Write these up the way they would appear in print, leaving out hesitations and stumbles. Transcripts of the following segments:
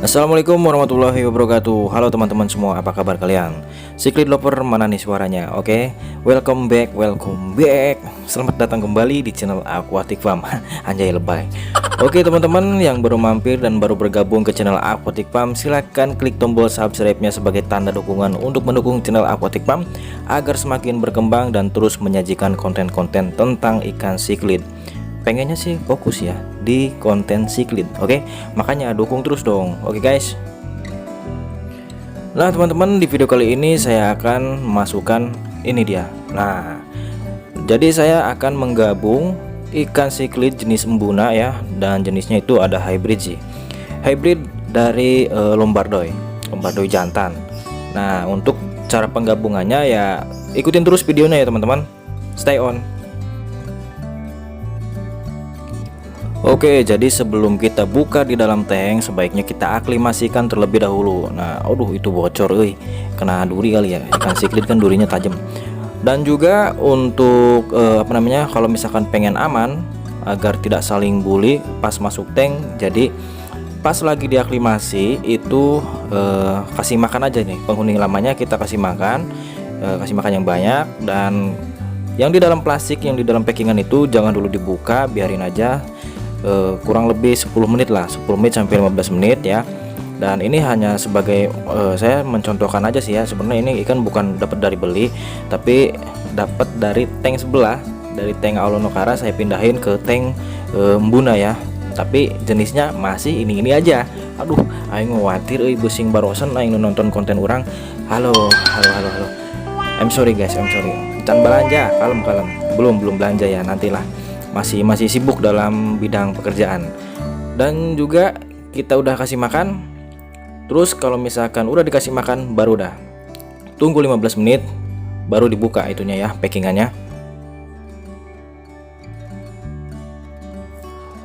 Assalamualaikum warahmatullahi wabarakatuh. Halo teman-teman semua, apa kabar kalian? Secret Lover, mana nih suaranya? Oke, welcome back, welcome back. Selamat datang kembali di channel Aquatic Farm. Anjay lebay. Oke teman-teman yang baru mampir dan baru bergabung ke channel Aquatic Farm, silahkan klik tombol subscribe-nya sebagai tanda dukungan untuk mendukung channel Aquatic Farm agar semakin berkembang dan terus menyajikan konten-konten tentang ikan cichlid. Pengennya sih fokus ya di konten cichlid, oke? Makanya dukung terus dong, oke guys. Nah teman-teman, di video kali ini saya akan masukkan ini dia. Nah, jadi saya akan menggabung ikan cichlid jenis embuna ya, dan jenisnya itu ada hybrid sih. Hybrid dari Lombardoy jantan. Nah, untuk cara penggabungannya ya ikutin terus videonya ya teman-teman. Stay on. Oke, jadi sebelum kita buka di dalam tank, sebaiknya kita aklimasikan terlebih dahulu. Nah, aduh itu bocor, kena duri kali ya. Ikan cichlid kan durinya tajam. Dan juga untuk kalau misalkan pengen aman agar tidak saling bully pas masuk tank, jadi pas lagi diaklimasi itu kasih makan aja nih. Penghuni lamanya kita kasih makan yang banyak, dan yang di dalam plastik, yang di dalam packingan itu jangan dulu dibuka, biarin aja. Kurang lebih 10 menit lah, 10 menit sampai 15 menit ya. Dan ini hanya sebagai saya mencontohkan aja sih ya. Sebenarnya ini ikan bukan dapat dari beli, tapi dapat dari tank sebelah, dari tank Aulonokara saya pindahin ke tank embuna ya. Tapi jenisnya masih ini aja. Aduh, aing khawatir busing barosan aing nonton konten orang. Halo. I'm sorry guys, I'm sorry. Can belanja, kalem. Belum belanja ya, nantilah. Masih sibuk dalam bidang pekerjaan. Dan juga kita udah kasih makan. Terus kalau misalkan udah dikasih makan, baru dah tunggu 15 menit baru dibuka itunya ya, packingannya.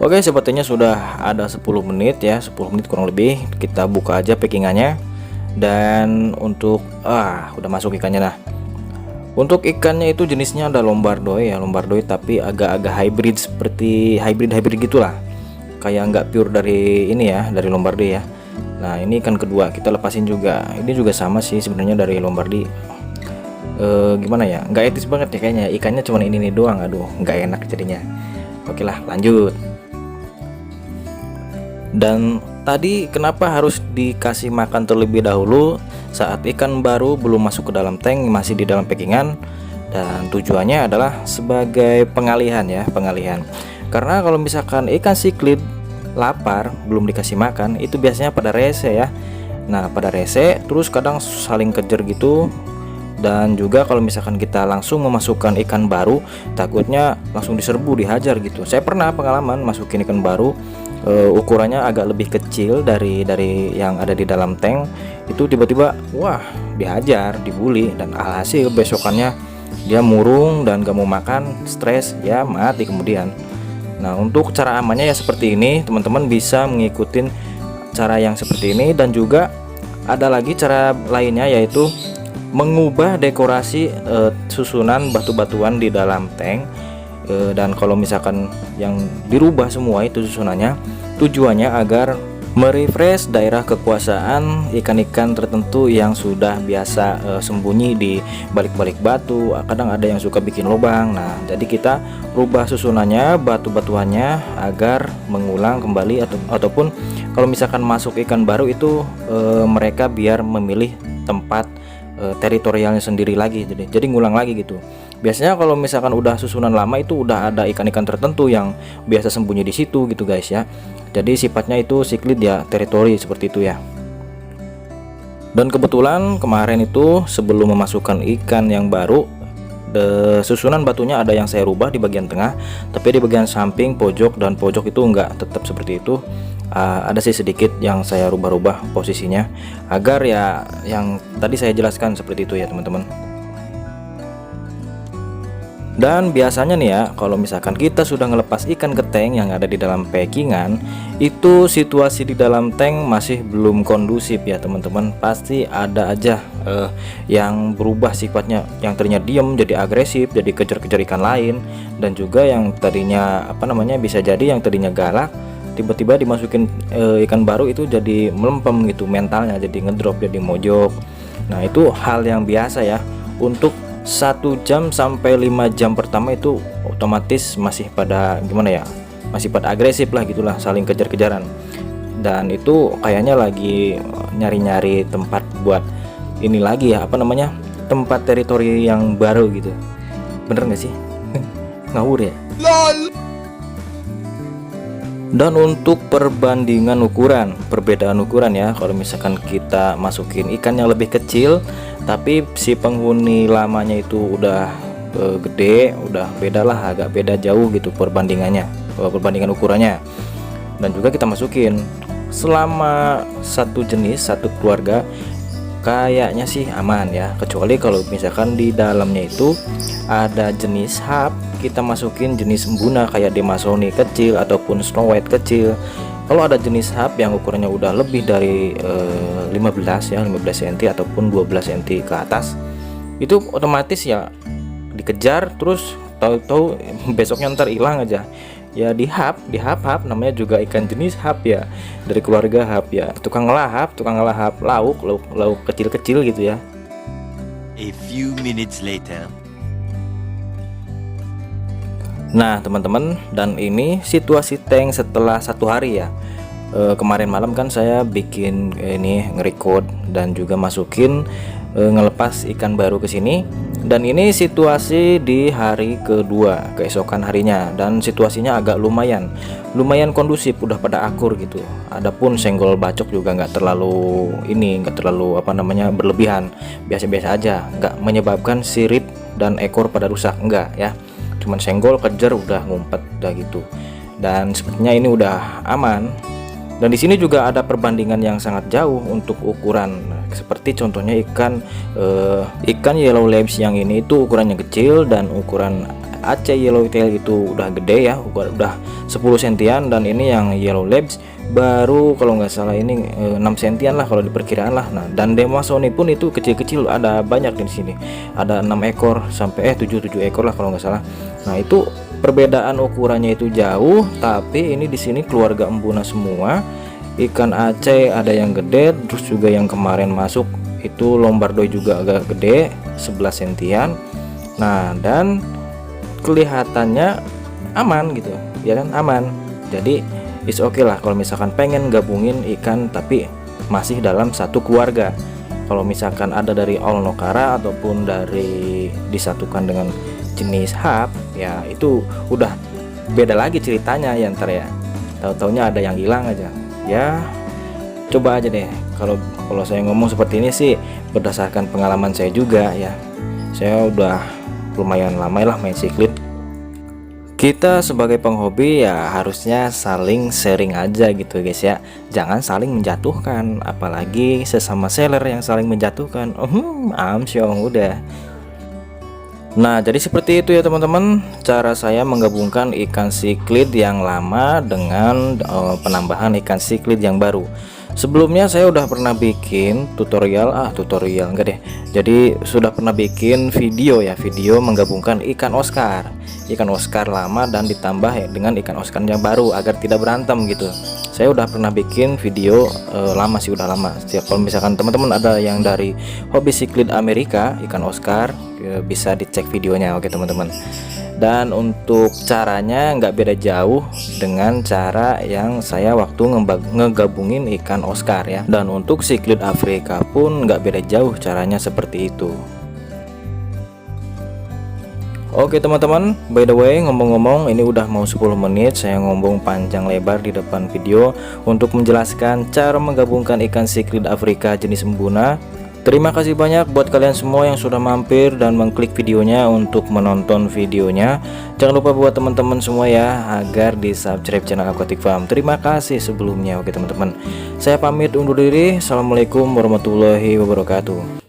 Oke, sepertinya sudah ada 10 menit ya, 10 menit kurang lebih. Kita buka aja packingannya. Dan untuk udah masuk ikannya dah. Untuk ikannya itu jenisnya ada Lombardoy ya, Lombardoy tapi agak-agak hybrid, seperti hybrid gitulah. Kayak nggak pure dari ini ya, dari Lombardoy ya. Nah, ini ikan kedua kita lepasin juga. Ini juga sama sih sebenarnya dari Lombardoy. Gimana ya? Nggak etis banget ya kayaknya. Ikannya cuma ini doang. Aduh, nggak enak jadinya. Oke lah, lanjut. Dan tadi kenapa harus dikasih makan terlebih dahulu saat ikan baru belum masuk ke dalam tank, masih di dalam packingan? Dan tujuannya adalah sebagai pengalihan ya, pengalihan. Karena kalau misalkan ikan cichlid lapar belum dikasih makan, itu biasanya pada rese ya. Nah, pada rese terus kadang saling kejar gitu. Dan juga kalau misalkan kita langsung memasukkan ikan baru, takutnya langsung diserbu, dihajar gitu. Saya pernah pengalaman masukin ikan baru, ukurannya agak lebih kecil dari yang ada di dalam tank, itu tiba-tiba wah dihajar, dibully, dan alhasil besokannya dia murung dan gak mau makan, stres ya, mati kemudian. Nah, untuk cara amannya ya seperti ini, teman-teman bisa mengikuti cara yang seperti ini. Dan juga ada lagi cara lainnya, yaitu mengubah dekorasi susunan batu-batuan di dalam tank. Dan kalau misalkan yang dirubah semua itu susunannya, tujuannya agar merefresh daerah kekuasaan ikan-ikan tertentu yang sudah biasa sembunyi di balik-balik batu. Kadang ada yang suka bikin lubang. Nah, jadi kita rubah susunannya, batu-batuannya, agar mengulang kembali ataupun kalau misalkan masuk ikan baru itu mereka biar memilih tempat teritorialnya sendiri lagi, jadi ngulang lagi gitu. Biasanya kalau misalkan udah susunan lama itu udah ada ikan-ikan tertentu yang biasa sembunyi di situ gitu guys ya. Jadi sifatnya itu cichlid ya, teritori seperti itu ya. Dan kebetulan kemarin itu sebelum memasukkan ikan yang baru, susunan batunya ada yang saya rubah di bagian tengah, tapi di bagian samping, pojok dan pojok itu enggak tetap seperti itu. Ada sih sedikit yang saya rubah-rubah posisinya agar ya yang tadi saya jelaskan seperti itu ya teman-teman. Dan biasanya nih ya, kalau misalkan kita sudah ngelepas ikan ke tank yang ada di dalam packingan, itu situasi di dalam tank masih belum kondusif ya teman-teman. Pasti ada aja yang berubah sifatnya, yang tadinya diem jadi agresif, jadi kejar-kejar ikan lain. Dan juga yang tadinya bisa jadi yang tadinya galak tiba-tiba dimasukin ikan baru itu jadi melempem gitu mentalnya, jadi ngedrop, jadi mojok. Nah itu hal yang biasa ya. Untuk 1 jam sampai 5 jam pertama itu otomatis masih pada gimana ya, masih pada agresif lah gitulah, saling kejar-kejaran. Dan itu kayaknya lagi nyari-nyari tempat buat ini lagi ya, apa namanya, tempat teritori yang baru gitu. Bener nggak sih? Ngawur ya. LOL. Dan untuk perbandingan ukuran, perbedaan ukuran ya, kalau misalkan kita masukin ikan yang lebih kecil tapi si penghuni lamanya itu udah gede, udah beda lah, agak beda jauh gitu perbandingannya, perbandingan ukurannya. Dan juga kita masukin selama satu jenis, satu keluarga, kayaknya sih aman ya, kecuali kalau misalkan di dalamnya itu ada jenis hub, kita masukin jenis embuna kayak Demasoni kecil ataupun Snow White kecil. Kalau ada jenis hub yang ukurannya udah lebih dari 15 ya, 15 cm ataupun 12 cm ke atas, itu otomatis ya dikejar, terus tahu-tahu besoknya ntar hilang aja ya. Di hub namanya juga ikan jenis hub ya, dari keluarga hub ya, tukang ngelahap lauk kecil-kecil gitu ya. A few minutes later. Nah teman-teman, dan ini situasi tank setelah 1 hari ya. Kemarin malam kan saya bikin ini nge-record dan juga masukin ngelepas ikan baru ke sini. Dan ini situasi di hari kedua, keesokan harinya, dan situasinya agak lumayan kondusif, udah pada akur gitu. Adapun senggol bacok juga nggak terlalu apa namanya berlebihan, biasa-biasa aja, nggak menyebabkan sirip dan ekor pada rusak, enggak ya. Cuman senggol kejar udah ngumpet udah gitu. Dan sepertinya ini udah aman. Dan di sini juga ada perbandingan yang sangat jauh untuk ukuran. Seperti contohnya ikan yellow labs yang ini itu ukurannya kecil, dan ukuran Aceh yellowtail itu udah gede ya, udah 10 sentian. Dan ini yang yellow labs baru kalau nggak salah ini 6 sentian lah kalau diperkiraan lah. Nah, dan Demasoni pun itu kecil-kecil, ada banyak di sini, ada 6 ekor sampai 7 ekor lah kalau nggak salah. Nah itu perbedaan ukurannya itu jauh, tapi ini di sini keluarga embuna semua. Ikan Aceh ada yang gede, terus juga yang kemarin masuk itu lombardo juga agak gede, 11 sentian. Nah dan kelihatannya aman gitu ya kan, aman. Jadi is oke lah kalau misalkan pengen gabungin ikan tapi masih dalam satu keluarga. Kalau misalkan ada dari Olnokara ataupun dari disatukan dengan jenis hub ya, itu udah beda lagi ceritanya ya ntar ya. Tahu-taunya ada yang hilang aja ya. Coba aja deh, kalau saya ngomong seperti ini sih berdasarkan pengalaman saya juga ya. Saya udah lumayan lama lah main siklid. Kita sebagai penghobi ya harusnya saling sharing aja gitu guys ya, jangan saling menjatuhkan, apalagi sesama seller yang saling menjatuhkan. Amsyong udah. Nah jadi seperti itu ya teman-teman, cara saya menggabungkan ikan siklid yang lama dengan penambahan ikan siklid yang baru. Sebelumnya saya udah pernah bikin tutorial enggak deh, jadi sudah pernah bikin video menggabungkan ikan Oscar lama dan ditambah ya dengan ikan Oscar yang baru agar tidak berantem gitu. Saya udah pernah bikin video lama sih, udah lama. Kalau misalkan teman-teman ada yang dari hobi siklid Amerika ikan Oscar, bisa dicek videonya. Oke teman-teman. Dan untuk caranya nggak beda jauh dengan cara yang saya waktu ngegabungin ikan Oscar ya. Dan untuk siklid Afrika pun nggak beda jauh caranya seperti itu. Oke teman-teman, by the way ngomong-ngomong ini udah mau 10 menit saya ngomong panjang lebar di depan video untuk menjelaskan cara menggabungkan ikan siklid Afrika jenis embuna. Terima kasih banyak buat kalian semua yang sudah mampir dan mengklik videonya untuk menonton videonya. Jangan lupa buat teman-teman semua ya agar di subscribe channel Aquatic Farm. Terima kasih sebelumnya. Oke teman-teman, saya pamit undur diri. Assalamualaikum warahmatullahi wabarakatuh.